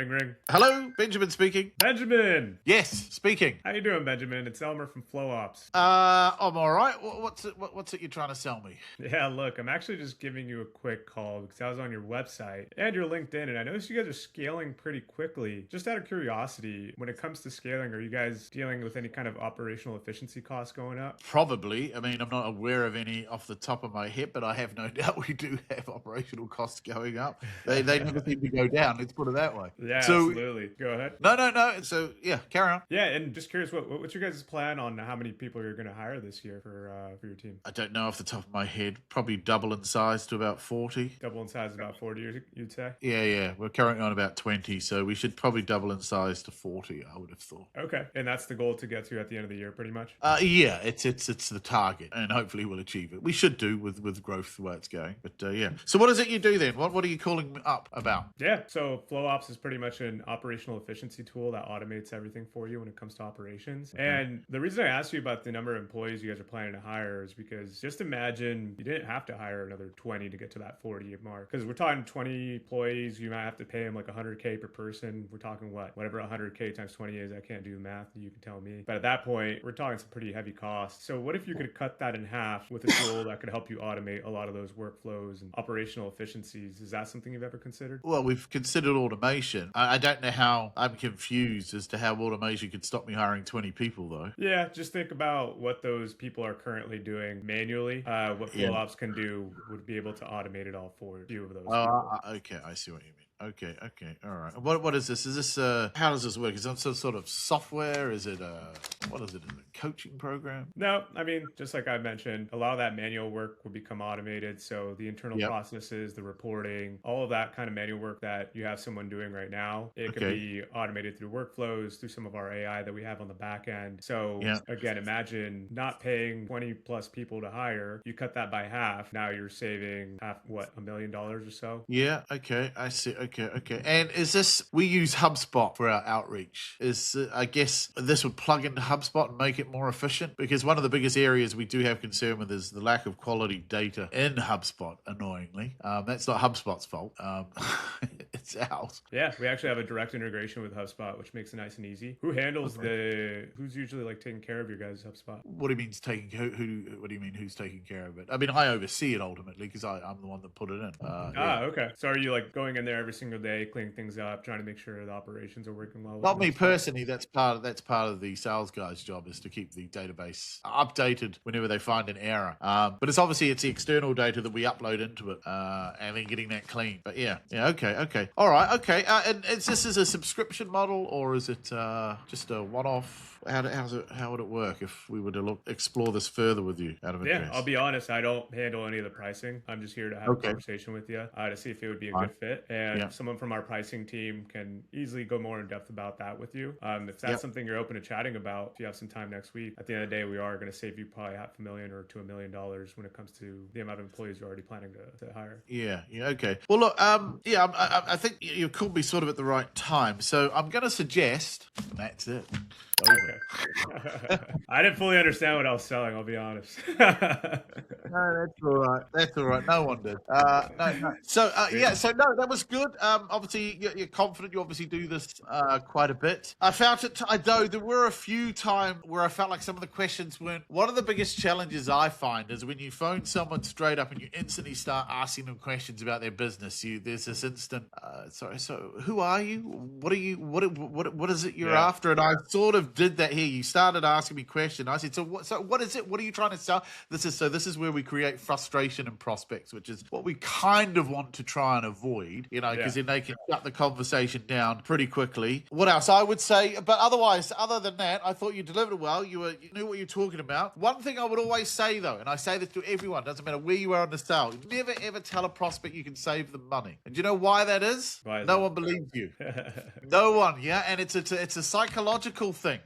Ring, ring. Hello, Benjamin speaking. Benjamin! Yes, speaking. How you doing, Benjamin? It's Elmer from FlowOps. I'm all right. What's it you're trying to sell me? Yeah, look, I'm actually just giving you a quick call because I was on your website and your LinkedIn, and I noticed you guys are scaling pretty quickly. Just out of curiosity, when it comes to scaling, are you guys dealing with any kind of operational efficiency costs going up? Probably. I mean, I'm not aware of any off the top of my head, but I have no doubt we do have operational costs going up. They never seem to go down. Let's put it that way. Yeah, So, absolutely. Go ahead. No. So yeah, carry on. Yeah, and just curious, what's your guys' plan on how many people you're going to hire this year for your team? I don't know off the top of my head. Probably double in size to about 40. Double in size, about 40, you'd say? Yeah. We're currently on about 20, so we should probably double in size to 40. I would have thought. Okay, and that's the goal to get to at the end of the year, pretty much. Yeah, it's the target, and hopefully we'll achieve it. We should do with growth the way it's going. But yeah. So what is it you do then? What are you calling up about? Yeah, so FlowOps is pretty much an operational efficiency tool that automates everything for you when it comes to operations. Okay. And the reason I asked you about the number of employees you guys are planning to hire is because just imagine you didn't have to hire another 20 to get to that 40 mark. Because we're talking 20 employees, you might have to pay them like $100K per person. We're talking whatever 100K times 20 is. I can't do the math. You can tell me. But at that point, we're talking some pretty heavy costs. So what if you could cut that in half with a tool that could help you automate a lot of those workflows and operational efficiencies? Is that something you've ever considered? Well, we've considered automation. I don't know how. I'm confused as to how automation could stop me hiring 20 people, though. Yeah, just think about what those people are currently doing manually. What FlowOps can do would be able to automate it all for a few of those people. Okay, I see what you mean. Okay, all right. What is this? Is this how does this work? Is it some sort of software? Is it what is it? Is it a coaching program? No, I mean, just like I mentioned, a lot of that manual work will become automated. So the internal processes, the reporting, all of that kind of manual work that you have someone doing right now, it can be automated through workflows, through some of our AI that we have on the back end. So again, imagine not paying 20 plus people to hire. You cut that by half. Now you're saving $1 million or so. Yeah. Okay. I see. Okay. And is this, we use HubSpot for our outreach. I guess this would plug into HubSpot and make it more efficient, because one of the biggest areas we do have concern with is the lack of quality data in HubSpot, annoyingly. That's not HubSpot's fault. It's ours. Yeah, we actually have a direct integration with HubSpot, which makes it nice and easy. Who handles who's usually like taking care of your guys' HubSpot? What do you mean what do you mean who's taking care of it? I mean, I oversee it ultimately because I'm the one that put it in. Okay. So are you like going in there every single day, cleaning things up, trying to make sure the operations are working well? Not me personally. That's part of the sales guy's job, is to keep the database updated whenever they find an error. But it's the external data that we upload into it, and then getting that clean. But yeah. Okay. All right. Okay. And is this a subscription model, or is it just a one-off? How would it work if we were to explore this further with you out of interest? Yeah, I'll be honest, I don't handle any of the pricing. I'm just here to have a conversation with you to see if it would be a good fit. And someone from our pricing team can easily go more in depth about that with you. If that's something you're open to chatting about, if you have some time next week, at the end of the day, we are going to save you probably $500,000 or to $1 million when it comes to the amount of employees you're already planning to hire. Yeah, okay. Well, look, I think you called me sort of at the right time. So I'm going to suggest, that's it. Okay. I didn't fully understand what I was selling, I'll be honest. No, that's all right. No one did. No. So that was good. Obviously, you're confident. You obviously do this quite a bit. I found it, though, there were a few times where I felt like some of the questions weren't. One of the biggest challenges I find is when you phone someone straight up and you instantly start asking them questions about their business. There's this instant, so who are you? What are you? What is it you're after? And I sort of did that here. You started asking me questions. I said, so what is it? What are you trying to sell? This is where we create frustration in prospects, which is what we kind of want to try and avoid, because then they can shut the conversation down pretty quickly. What else I would say? But other than that, I thought you delivered well. You knew what you were talking about. One thing I would always say, though, and I say this to everyone, doesn't matter where you are on the sale, never ever tell a prospect you can save them money. And do you know why that is? No one believes you. No one, and it's a psychological thing.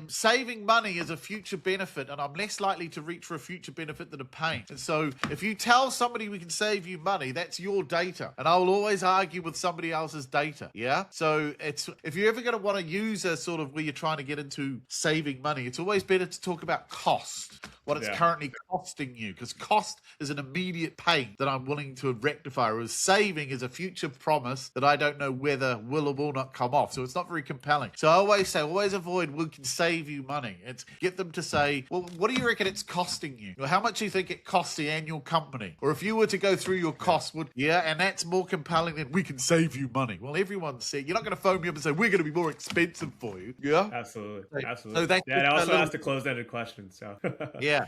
Saving money is a future benefit, and I'm less likely to reach for a future benefit than a pain. And so if you tell somebody we can save you money, that's your data. And I will always argue with somebody else's data. Yeah. So if you're ever going to want to use a sort of where you're trying to get into saving money, it's always better to talk about cost. what it's currently costing you, because cost is an immediate pain that I'm willing to rectify, whereas saving is a future promise that I don't know whether will or will not come off. So it's not very compelling. So I always say, always avoid we can save you money. It's get them to say, well, what do you reckon it's costing you? Or how much do you think it costs the annual company? Or if you were to go through your costs, and that's more compelling than we can save you money. Well, everyone said, you're not going to phone me up and say, we're going to be more expensive for you. Yeah? Absolutely. So that's it also has to close-ended question. So yeah.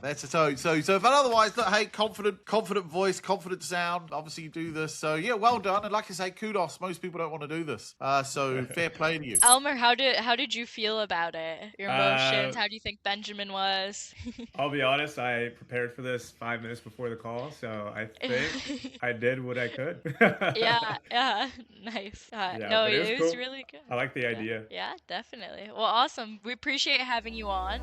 That's so. But otherwise, look, hey, confident voice, confident sound. Obviously, you do this. So yeah, well done. And like I say, kudos. Most people don't want to do this. So fair play to you. Elmer, how did you feel about it? Your emotions. How do you think Benjamin was? I'll be honest. I prepared for this 5 minutes before the call, so I think I did what I could. yeah, nice. No, it was cool. really good. I like the idea. Yeah, definitely. Well, awesome. We appreciate having you on.